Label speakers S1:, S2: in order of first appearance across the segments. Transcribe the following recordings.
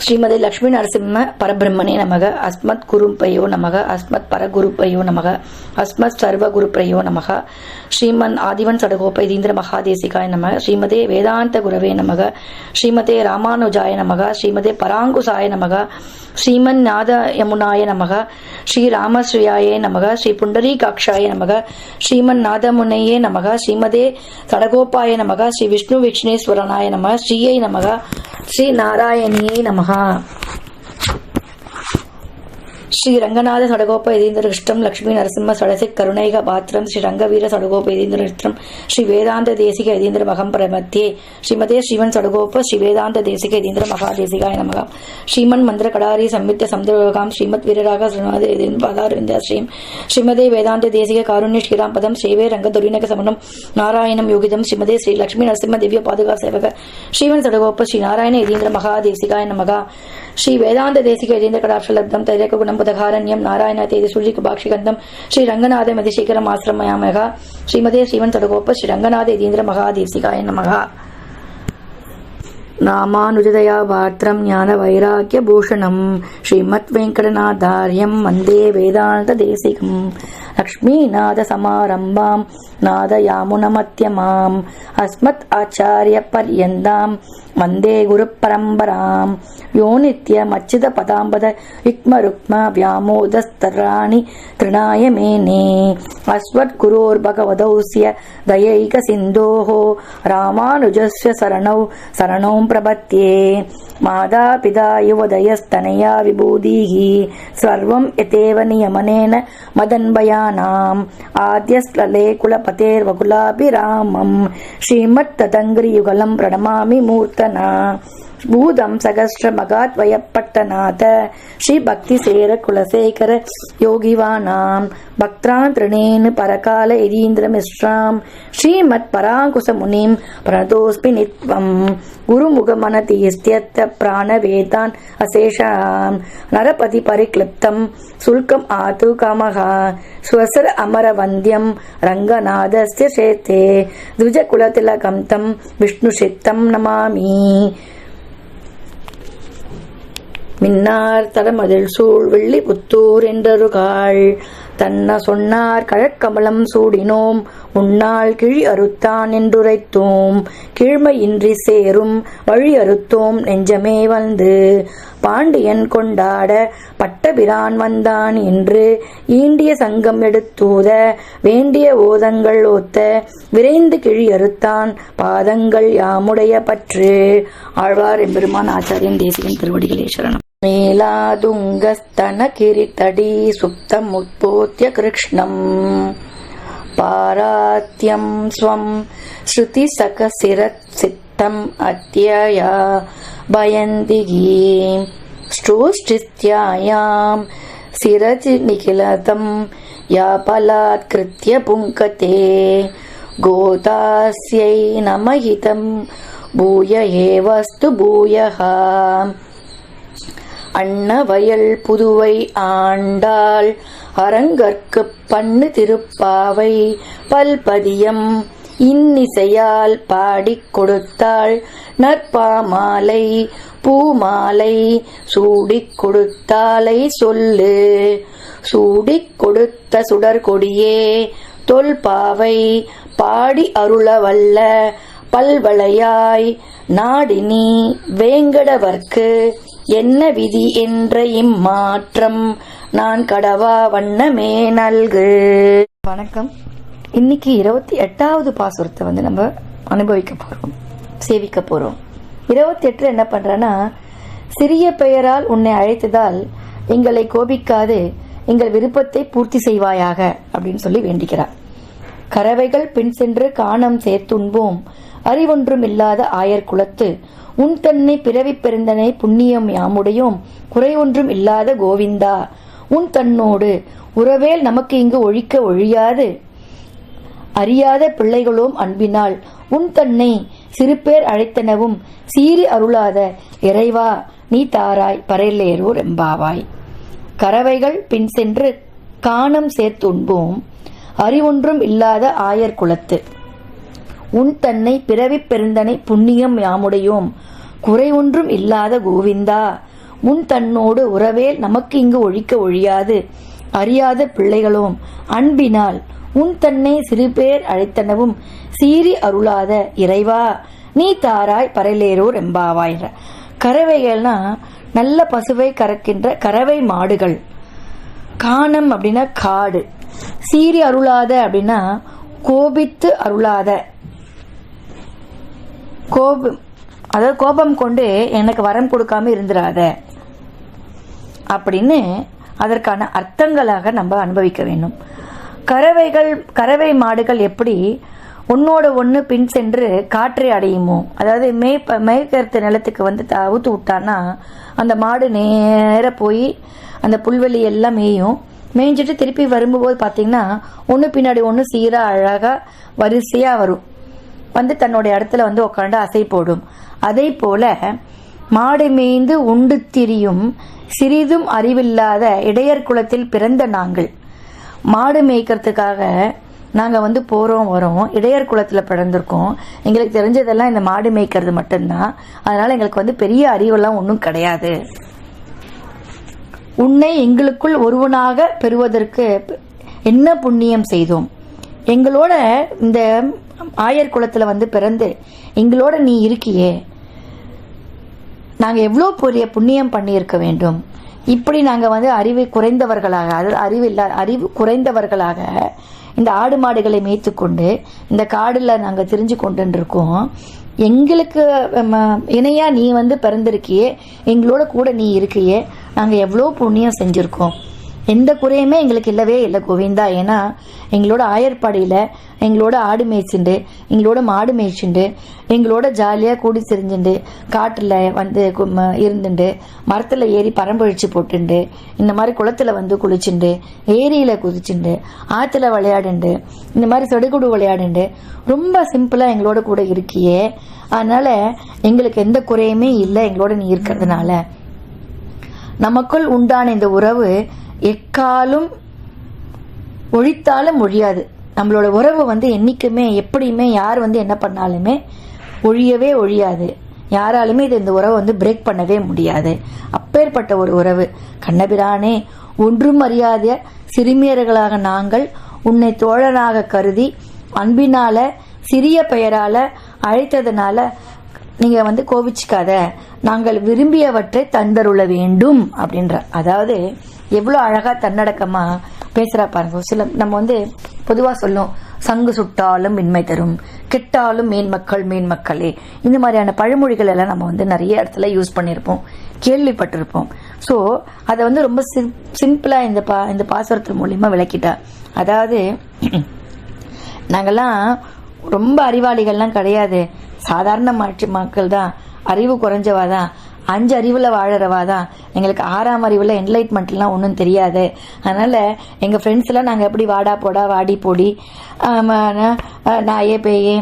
S1: ஸ்ரீமதி லக்ஷ்மி நரசிம்ம பரபிரம்மனே நமக. அஸ்மத் குருப்பையோ நமக. அஸ்மத் பரகுருப்பையோ நமக. அஸ்மத் சர்வகுருப்பையோ நமக. ஸ்ரீமன் ஆதிவன் சடகோபைதீந்திர மகாதேசிகாய நமக. ஸ்ரீமதே வேதாந்த குரவே நமக. ஸ்ரீமதே ராமானுஜாய நமக. ஸ்ரீமதே பராங்குசாய நமக. ஸ்ரீமன் நாத யமுனாய நமக. ஸ்ரீ ராமஸ்ரீயாயே நமக. ஸ்ரீ புண்டரீகாட்சாய நமக. ஸ்ரீமன் நாதமுனையே நமக. ஸ்ரீமதே சடகோபாய நமக. ஸ்ரீ விஷ்ணு விக்ஷ்ணேஸ்வரனாய நமக. ஸ்ரீயை நமக. ஸ்ரீ நாராயணியை நமக. ஸ்ரீ ரங்கநாத சடகோப யதீந்திர கிருஷ்ணம் லக்ஷ்மி நரசிம்ம சடசிக் கருணைக பாத்திரம் ஸ்ரீ ரங்கவீர சடகோப யதீந்திர கிருஷ்ணம் ஸ்ரீ வேதாந்த தேசிக யதீந்திர மகம் பிரமத்தியே ஸ்ரீமதே ஸ்ரீமன் சடகோப ஸ்ரீ வேதாந்த தேசிக யதீந்திர மகாதேசிகாய நமக. ஸ்ரீமன் மந்திர கடாரி சம்யுக்த சமுதிரகாம் ஸ்ரீமத் வீரராக ஸ்ரீமதே யதீந்திர பாதாரவிந்தா ஸ்ரீம் ஸ்ரீமதே வேதாந்த தேசிக காருண்ய ஸ்ரீராம் பதம் சேவே ரங்க துரிநக சமனம் நாராயணம் யோகிதம் ஸ்ரீமதே ஸ்ரீ லக்ஷ்மி நரசிம்ம திவ்ய பாதுகா சேவக ஸ்ரீமன் சடகோப ஸ்ரீ நாராயண யதீந்திர மகாதேசிகாய நமக. ஸ்ரீ வேதாந்த தேசிக யதீந்திர கடாட்சலப்தம் தைரக குணம் புதகாரண்யம் நாராயண தேதி சுருஜிக்கு பாக்ஷிகந்தம் ஸ்ரீ ரங்கநாத மதிசேகரம் ஆசிரமயாமக. ஸ்ரீமதே ஸ்ரீமன் சடகோப ஸ்ரீ ரங்கநாத யதீந்திர மகாதேசிகாய நமக. ராமானுஜதயா பாத்திரம் ஞான வைராக்கிய பூஷணம் ஸ்ரீமத் வெங்கடநாதாரியம் வந்தே வேதாந்த தேசிகம் லக்ஷ்மீநாத சமாரம்பாம் நாத யாமுனமத்யமாம் அஸ்மத் ஆச்சாரிய பர்யந்தாம் வந்தே குரு பரம்பராம் யோ நித்யமச்சித பதாம்பத யுக்ம ருக்ம வியாமோதஸ்தராணி திருநாய மேனே அஸ்வத் குரோர் பகவதௌஸ்ய தயைக சிந்தோஹோ ராமானுஜஸ்ய சரணௌ பிரபத்யே மாதா பிதா யுவதயஸ்தனயா விபூதிஹி சர்வம் யதேவ நியமனேன மதன்பயானாம் ஆத்யஸ்லலே குலபதேர்வகுலாபிராமம் ஸ்ரீமத் ததங்கிரி யுகலம் பிரணமாமி மூர்த்தனா பூதம் சகஸ்ர மகாத்வயப்பட்டநாத ஸ்ரீ பக்தி சேர குலசேகர யோகிவானாம் பக்திரான் திருணேனு பரகால யதீந்திர மிஸ்ராம் ஸ்ரீமத் பராங்குச முனிம் பிரணதோஸ்மி நித்வம் குருமுகமனதீஸ்த்யத்த பிராணவேதான் அசேஷாம் நரபதி பரிக்ளிப்தம் சுல்கம் ஆது காமஹா ஸ்வசர அமர வந்தியம் ரங்கநாதஸ்ய சேத்தே துஜ குலதிலகம் தம் விஷ்ணு சித்தம் நமாமி. மின்னார் தடமதில் சூழ் வெள்ளி புத்தூர் என்றருகாள் தன்ன சொன்னார் கழற்கமலம் சூடினோம் உன்னால் கிழி அறுத்தான் என்றுரைத்தோம் கீழ்மையின்றி சேரும் வழி அறுத்தோம் நெஞ்சமே வந்து பாண்டியன் கொண்டாட பட்டபிரான் வந்தான் என்று ஈண்டிய சங்கம் எடுத்தூத வேண்டிய ஓதங்கள் ஓத்த விரைந்து கிழி அறுத்தான் பாதங்கள் யாமுடைய பற்று. ஆழ்வார் எம்பெருமான் ஆச்சாரியன் தேசிகன் திருவடிகளே சரணம். மேலாதுங்கஸ்தன கிரிதடி சுப்தம் உத்போத்ய கிருஷ்ணம் பாராத்யம் ஸ்வம் ஸ்ருதி சகசிரத் சித்தம் அத்யயா பயந்திகி ஸ்ரோஷ்டிஸ்த்யாயாம் சிரஜி நிகிலதம் யாபலாத் கிருத்ய புங்கதே கோதாஸ்யை நமஹிதம் பூய ஏவஸ்து பூயஹ. அன்னவயல் புதுவை ஆண்டாள் அரங்கற்கு பண்ணு திருப்பாவை பல்பதியம் இன்னிசையால் பாடிக் கொடுத்தாள் நற்பாமாலை பூமாலை சூடிக் கொடுத்தாலை சொல்லு சூடிக் கொடுத்த சுடர்கொடியே தொல்பாவை பாடி அருளவல்ல பல்வளையாய் நாடினி வேங்கடவர்க்கு என்ன விதி என்ற இம்மாற்றம் நான் கடவா வண்ணமே நல்கு. வணக்கம். இன்னைக்கு 28வது பாசுரத்தை நம்ம அனுபவிக்க போறோம், சேவிக்க போறோம். 28 என்ன பண்றேன்னா, சிறிய பெயரால் உன்னை அழைத்ததால் எங்களை கோபிக்காது எங்கள் விருப்பத்தை பூர்த்தி செய்வாயாக அப்படின்னு சொல்லி வேண்டிக்கிறார். கறவைகள் பின் சென்று காணம் சேர்த்துண்போம் அறிவொன்றும் இல்லாத ஆயர் குலத்து உன் தன்னை பிறவி பெருந்தனை புண்ணியம் யாமுடையோம் குறை ஒன்றும் இல்லாத கோவிந்தா உன் தன்னோடு உறவேல் நமக்கு இங்கு ஒழிக்க ஒழியாது அறியாத பிள்ளைகளோம் அன்பினால் உன் தன்னை சிறுபேர் அழைத்தனவும் சீறி அருளாத இறைவா நீ தாராய் பரையிலேரோர் எம்பாவாய். கறவைகள் பின் சென்று காணம் சேர்த்துண்போம் அறிவொன்றும் இல்லாத ஆயர் குலத்து உன் தன்னை பிறவி பெருந்தனை புண்ணியம் யாமுடையோம் குறை ஒன்றும் இல்லாத கோவிந்தா உன் தன்னோடு உறவேல் நமக்கு இங்கு ஒழிக்க ஒழியாது அறியாத பிள்ளைகளோம் அன்பினால் உன் தன்னை சிறுபேர் அழைத்தனவும் சீறி அருளாத இறைவா நீ தாராய் பரலேரோர் எம்பாவாயின்ற. கறவைகள்னா நல்ல பசுவை கறக்கின்ற கறவை மாடுகள். காணம் அப்படின்னா காடு. சீறி அருளாத அப்படின்னா கோபித்து அருளாத, கோபம் அதாவது கோபம் கொண்டு எனக்கு வரம் கொடுக்காம இருந்துராத அப்படின்னு அதற்கான அர்த்தங்களாக நம்ம அனுபவிக்க வேண்டும். கறவை மாடுகள் எப்படி ஒன்னோட ஒன்று பின் சென்று காற்றை அடையுமோ, அதாவது மேய்க்கருத்து நிலத்துக்கு வந்து அவுத்து விட்டான்னா அந்த மாடு நேர போய் அந்த புல்வெளி எல்லாம் மேய்ஞ்சிட்டு திருப்பி வரும்போது பார்த்தீங்கன்னா ஒன்று பின்னாடி ஒன்று சீராக அழகாக வரிசையாக வரும், வந்து தன்னுடைய இடத்துல வந்து உட்காந்து அசை போடும். அதே போல மாடு மேய்ந்து உண்டு திரியும் சிறிதும் அறிவில்லாத இடையர் குலத்தில் பிறந்த நாங்கள் மாடு மேய்க்கிறதுக்காக நாங்கள் வந்து போகிறோம் வரோம், இடையர் குலத்தில் பிறந்திருக்கோம். எங்களுக்கு தெரிஞ்சதெல்லாம் இந்த மாடு மேய்க்கிறது மட்டும்தான். அதனால் எங்களுக்கு வந்து பெரிய அறிவெல்லாம் ஒன்றும் கிடையாது. உன்னை எங்களுக்குள் ஒருவனாக பெறுவதற்கு என்ன புண்ணியம் செய்தோம்? எங்களோட இந்த ஆயர் குலத்தில் வந்து பிறந்து எங்களோட நீ இருக்கியே, நாங்கள் எவ்வளோ பெரிய புண்ணியம் பண்ணியிருக்க வேண்டும். இப்படி நாங்கள் வந்து அறிவு குறைந்தவர்களாக, அதாவது அறிவு குறைந்தவர்களாக இந்த ஆடு மாடுகளை மேய்த்து கொண்டு இந்த காடில் நாங்கள் தெரிஞ்சு கொண்டு இருக்கோம். எங்களுக்கு இணையா நீ வந்து பிறந்திருக்கியே, எங்களோட கூட நீ இருக்கியே, நாங்கள் எவ்வளோ புண்ணியம் செஞ்சுருக்கோம். எந்த குறையுமே எங்களுக்கு இல்லவே இல்லை கோவிந்தா. ஏன்னா எங்களோட ஆயர்பாடியில் எங்களோட ஆடு மேய்ச்சிண்டு, எங்களோட மாடு மேய்ச்சிண்டு, எங்களோட ஜாலியாக கூடி திரிஞ்சுண்டு, காட்டில் வந்து இருந்துண்டு, மரத்தில் ஏறி பரம்பழிச்சு போட்டுண்டு, இந்த மாதிரி குளத்தில் வந்து குளிச்சுண்டு, ஏரியில் குதிச்சுண்டு, ஆற்றுல விளையாடுண்டு, இந்த மாதிரி சொடுகுடு விளையாடுண்டு ரொம்ப சிம்பிளாக எங்களோட கூட இருக்கியே. அதனால் எங்களுக்கு எந்த குறையுமே இல்லை எங்களோட நீ இருக்கிறதுனால. நமக்குள் உண்டான இந்த உறவு எக்காலும் ஒழித்தாலும் ஒழியாது. நம்மளோட உறவு வந்து என்னைக்குமே எப்படியுமே யார் வந்து என்ன பண்ணாலுமே ஒழியவே ஒழியாது. யாராலுமே இந்த உறவை வந்து பிரேக் பண்ணவே முடியாது. அப்பேற்பட்ட ஒரு உறவு. கண்ணபிரானே, ஒன்றும் அறியாத சிறுமியர்களாக நாங்கள் உன்னை தோழனாக கருதி அன்பினால சிறிய பெயரால அழைத்ததுனால நீங்க வந்து கோபிச்சுக்காத, நாங்கள் விரும்பியவற்றை தந்தருள வேண்டும் அப்படின்ற. அதாவது எவ்வளோ அழகா தன்னடக்கமா பேசுறா பாருங்க. சில நம்ம வந்து பொதுவாக சொல்லும், சங்கு சுட்டாலும் மின்மை தரும், கெட்டாலும் மேன்மக்களே, இந்த மாதிரியான பழமொழிகள் எல்லாம் நம்ம வந்து நிறைய இடத்துல யூஸ் பண்ணியிருப்போம், கேள்விப்பட்டிருப்போம். ஸோ அதை வந்து ரொம்ப சிம்பிளா இந்த பாசுரத்தின் மூலியமா விளக்கிட்டா. அதாவது நாங்கெல்லாம் ரொம்ப அறிவாளிகள்லாம் கிடையாது, சாதாரண மக்கள் தான், அறிவு குறைஞ்சவா தான், 5 அறிவுல வாழறவா தான். எங்களுக்கு 6ஆம் அறிவுல என்லைட்மெண்ட்லாம் ஒன்றும் தெரியாது. அதனால எங்க ஃப்ரெண்ட்ஸ் எல்லாம் நாங்கள் எப்படி வாடா போடா வாடி போடி நாயே பேயே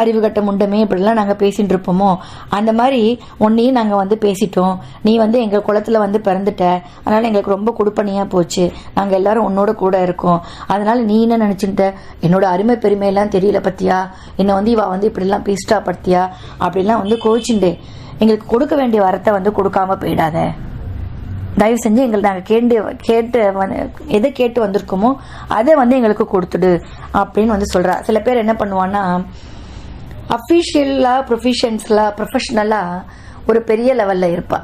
S1: அறிவு கட்ட முண்டமே இப்படிலாம் நாங்கள் பேசிட்டு இருப்போமோ, அந்த மாதிரி ஒன்னையும் நாங்கள் வந்து பேசிட்டோம். நீ வந்து எங்கள் குளத்தில் வந்து பிறந்துட்ட, அதனால் எங்களுக்கு ரொம்ப கொடுப்பனையாக போச்சு, நாங்கள் எல்லாரும் உன்னோட கூட இருக்கோம். அதனால் நீ என்ன நினச்சிட்ட, என்னோட அருமை பெருமையெல்லாம் தெரியல பத்தியா, என்னை வந்து இவ வந்து இப்படிலாம் பேசிட்டா பத்தியா அப்படிலாம் வந்து கோச்சிண்டு எங்களுக்கு கொடுக்க வேண்டிய வரத்தை வந்து கொடுக்காம போயிடாத. தயவு செஞ்சு எங்களுக்கு நாங்கள் கேட்டு எதை கேட்டு வந்திருக்கோமோ அதை வந்து எங்களுக்கு கொடுத்துடு அப்படின்னு வந்து சொல்கிறா. சில பேர் என்ன பண்ணுவான்னா, அஃபீஷியலாக ப்ரொஃபஷனலாக ஒரு பெரிய லெவலில் இருப்பா.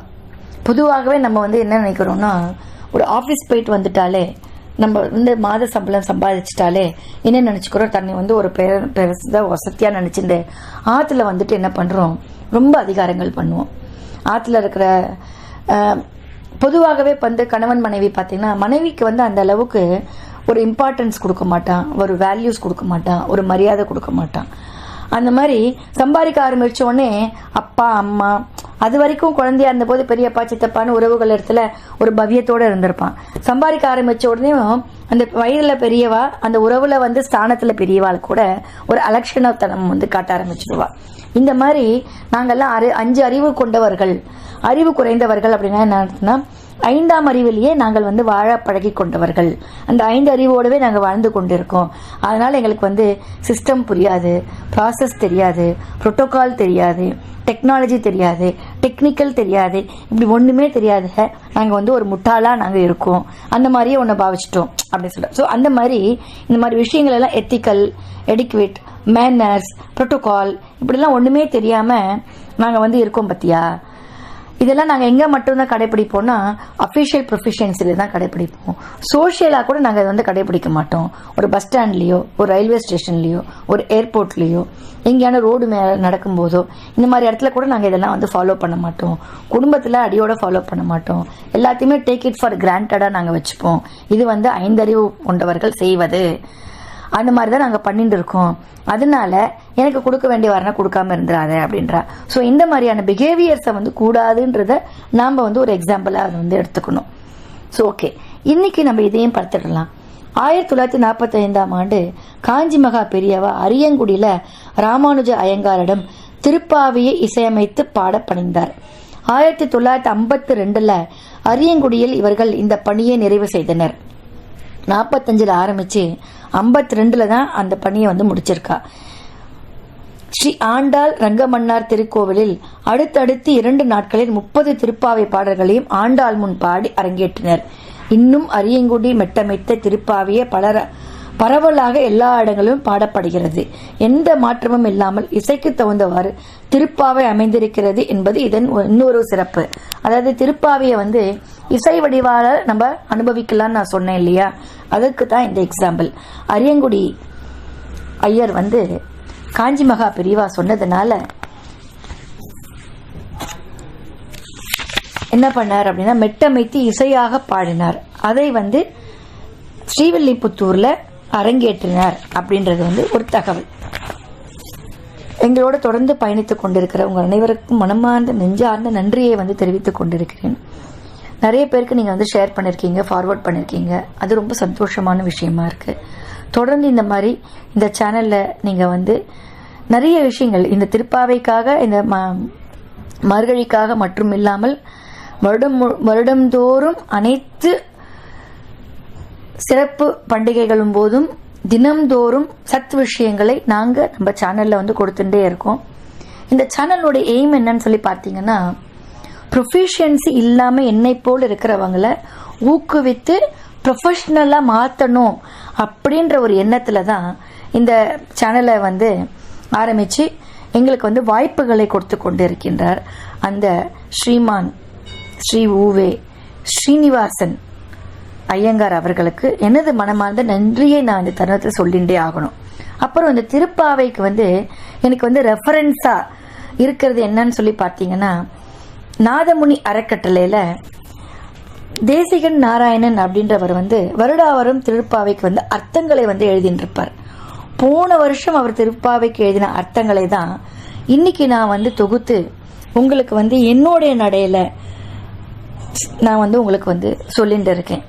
S1: பொதுவாகவே நம்ம வந்து என்ன நினைக்கிறோம்னா, ஒரு ஆஃபீஸ் போயிட்டு வந்துட்டாலே, நம்ம வந்து மாத சம்பளம் சம்பாதிச்சிட்டாலே என்ன நினச்சிக்கிறோம், தன்னை வந்து ஒரு பெருசாக வசதியாக நினச்சிட்டு ஆற்றுல வந்துட்டு என்ன பண்ணுறோம், ரொம்ப அதிகாரங்கள் பண்ணுவோம். ஆற்றுல இருக்கிற பொதுவாகவே வந்து கணவன் மனைவி பார்த்தீங்கன்னா, மனைவிக்கு வந்து அந்த அளவுக்கு ஒரு இம்பார்ட்டன்ஸ் கொடுக்க மாட்டான், ஒரு வேல்யூஸ் கொடுக்க மாட்டான், ஒரு மரியாதை கொடுக்க மாட்டான். அந்த மாதிரி சம்பாதிக்க ஆரம்பிச்ச உடனே அப்பா அம்மா, அது வரைக்கும் குழந்தையா இருந்தபோது பெரியப்பா சித்தப்பான்னு உறவுகள் இடத்துல ஒரு பவ்யத்தோடு இருந்திருப்பான். சம்பாதிக்க ஆரம்பிச்ச உடனே அந்த வயதுல பெரியவா, அந்த உறவுல வந்து ஸ்தானத்துல பெரியவாள் கூட ஒரு அலட்சணத்தனம் வந்து காட்ட ஆரம்பிச்சிடுவா. இந்த மாதிரி நாங்கெல்லாம் 5 அறிவு கொண்டவர்கள், அறிவு குறைந்தவர்கள் அப்படின்னா என்ன, 5ஆம் அறிவிலேயே நாங்கள் வந்து வாழ பழகி கொண்டவர்கள். அந்த 5 அறிவோடவே நாங்கள் வாழ்ந்து கொண்டிருக்கோம். அதனால எங்களுக்கு வந்து சிஸ்டம் புரியாது, ப்ராசஸ் தெரியாது, புரோட்டோகால் தெரியாது, டெக்னாலஜி தெரியாது, டெக்னிக்கல் தெரியாது, இப்படி ஒன்றுமே தெரியாத நாங்கள் வந்து ஒரு முட்டாளாக நாங்கள் இருக்கோம், அந்த மாதிரியே ஒன்றை பாவிச்சிட்டோம் அப்படின்னு சொல்கிறோம். ஸோ அந்த மாதிரி இந்த மாதிரி விஷயங்கள் எல்லாம் எத்திக்கல், எடிக்வேட், மேனர்ஸ், ப்ரோட்டோகால் இப்படிலாம் ஒன்றுமே தெரியாமல் நாங்கள் வந்து இருக்கோம் பார்த்தியா. இதெல்லாம் நாங்கள் எங்கே மட்டும்தான் கடைப்பிடிப்போம்னா அஃபிஷியல் ப்ரொஃபஷன்ஸில் தான் கடைப்பிடிப்போம். சோஷியலாக கூட நாங்கள் இதை வந்து கடைப்பிடிக்க மாட்டோம். ஒரு பஸ் ஸ்டாண்ட்லேயோ, ஒரு ரயில்வே ஸ்டேஷன்லேயோ, ஒரு ஏர்போர்ட்லேயோ, எங்கேயான ரோடு மேலே நடக்கும்போதோ இந்த மாதிரி இடத்துல கூட நாங்கள் இதெல்லாம் வந்து ஃபாலோ பண்ண மாட்டோம். குடும்பத்தில் அடியோட ஃபாலோ பண்ண மாட்டோம். எல்லாத்தையுமே டேக் இட் ஃபார் கிராண்டடாக நாங்கள் வச்சுப்போம். இது வந்து 5 அறிவு கொண்டவர்கள் செய்வது, அந்த மாதிரி தான் நாங்கள் பண்ணிட்டு இருக்கோம். அதனால எனக்கு கொடுக்க வேண்டிய வரனை கொடுக்காம இருந்துடாத அப்படின்றா. ஸோ இந்த மாதிரியான பிஹேவியர்ஸை வந்து கூடாதுன்றத நாம் வந்து ஒரு எக்ஸாம்பிளாக அதை வந்து எடுத்துக்கணும். ஸோ ஓகே, இன்னைக்கு நம்ம இதையும் பார்த்துடலாம். 1945ஆம் ஆண்டு காஞ்சி மகா பெரியவா அரியங்குடியில் ராமானுஜ ஐயங்காரிடம் திருப்பாவியை இசையமைத்து பாட பணிந்தார். 1952 அரியங்குடியில் இவர்கள் இந்த பணியை நிறைவு செய்தனர். 45 ஆரம்பிச்சு 52 தான் அந்த பணியை வந்து முடிச்சிருக்கா. ஸ்ரீ ஆண்டாள் ரங்கமன்னார் திருக்கோவிலில் அடுத்தடுத்து 2 நாட்களில் 30 திருப்பாவை பாடல்களையும் ஆண்டாள் முன் பாடி அரங்கேற்றினர். இன்னும் அரியங்குடி மெட்டமைத்த திருப்பாவையை பரவலாக எல்லா இடங்களிலும் பாடப்படுகிறது. எந்த மாற்றமும் இல்லாமல் இசைக்கு தகுந்தவாறு திருப்பாவை அமைந்திருக்கிறது என்பது இதன் இன்னொரு சிறப்பு. அதாவது திருப்பாவையை வந்து இசை வடிவால நம்ம அனுபவிக்கலாம்னு நான் சொன்னேன் இல்லையா, அதுக்கு தான் இந்த எக்ஸாம்பிள். அரியங்குடி ஐயர் வந்து காஞ்சி மகா பெரியவா சொன்னதுனால என்ன பண்ணார் அப்படின்னா மெட்டமைத்து இசையாக பாடினார். அதை வந்து ஸ்ரீவில்லிபுத்தூர்ல அரங்கேற்றினார் அப்படின்றது வந்து ஒரு தகவல். எங்களோட தொடர்ந்து பயணித்துக் கொண்டிருக்கிற உங்கள் அனைவருக்கும் மனமார்ந்த நெஞ்சார்ந்த நன்றியை வந்து தெரிவித்துக் கொண்டிருக்கிறேன். நிறைய பேருக்கு நீங்கள் வந்து ஷேர் பண்ணியிருக்கீங்க, ஃபார்வர்ட் பண்ணியிருக்கீங்க. அது ரொம்ப சந்தோஷமான விஷயமா இருக்கு. தொடர்ந்து இந்த மாதிரி இந்த சேனலில் நீங்கள் வந்து நிறைய விஷயங்கள் இந்த திருப்பாவைக்காக, இந்த மார்கழிக்காக மற்றும் இல்லாமல் வருடந்தோறும் அனைத்து சிறப்பு பண்டிகைகளும் போதும் தினம்தோறும் சத் விஷயங்களை நாங்கள் நம்ம சேனலில் வந்து கொடுத்துட்டே இருக்கோம். இந்த சேனலோட எய்ம் என்னன்னு சொல்லி பார்த்தீங்கன்னா, ப்ரொஃபிஷியன்சி இல்லாமல் என்னை போல் இருக்கிறவங்களை ஊக்குவித்து ப்ரொஃபஷ்னலாக மாற்றணும் அப்படின்ற ஒரு எண்ணத்தில் தான் இந்த சேனலை வந்து ஆரம்பித்து எங்களுக்கு வந்து வாய்ப்புகளை கொடுத்து கொண்டு இருக்கின்றார் அந்த ஸ்ரீமான் ஸ்ரீ ஊவே ஸ்ரீனிவாசன் ஐயங்கார் அவர்களுக்கு எனது மனமார்ந்த நன்றியை நான் இந்த தருணத்தில் சொல்லிகிட்டே ஆகணும். அப்புறம் இந்த திருப்பாவைக்கு வந்து எனக்கு வந்து ரெஃபரன்ஸாக இருக்கிறது என்னன்னு சொல்லி பார்த்தீங்கன்னா, நாதமுனி அறக்கட்டளையில் தேசிகன் நாராயணன் அப்படின்றவர் வந்து வருடாவரும் திருப்பாவைக்கு வந்து அர்த்தங்களை வந்து எழுதிட்டு இருப்பார். போன வருஷம் அவர் திருப்பாவைக்கு எழுதின அர்த்தங்களை தான் இன்னைக்கு நான் வந்து தொகுத்து உங்களுக்கு வந்து என்னுடைய நடையில நான் வந்து உங்களுக்கு வந்து சொல்லிட்டு இருக்கேன்.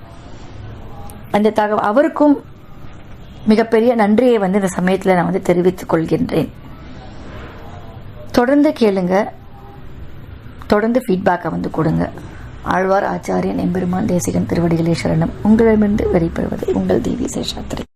S1: அந்த அவருக்கும் மிகப்பெரிய நன்றியை வந்து இந்த சமயத்தில் நான் வந்து தெரிவித்துக் கொள்கின்றேன். தொடர்ந்து கேளுங்க, தொடர்ந்து ஃபீட்பேக்கை வந்து கொடுங்க. ஆழ்வார் ஆச்சாரியன் எம்பெருமான் தேசிகன் திருவடிகளே சரணம். உங்களிடமிருந்து வெளிப்படுவது உங்கள் தேவி சேஷாத்ரி.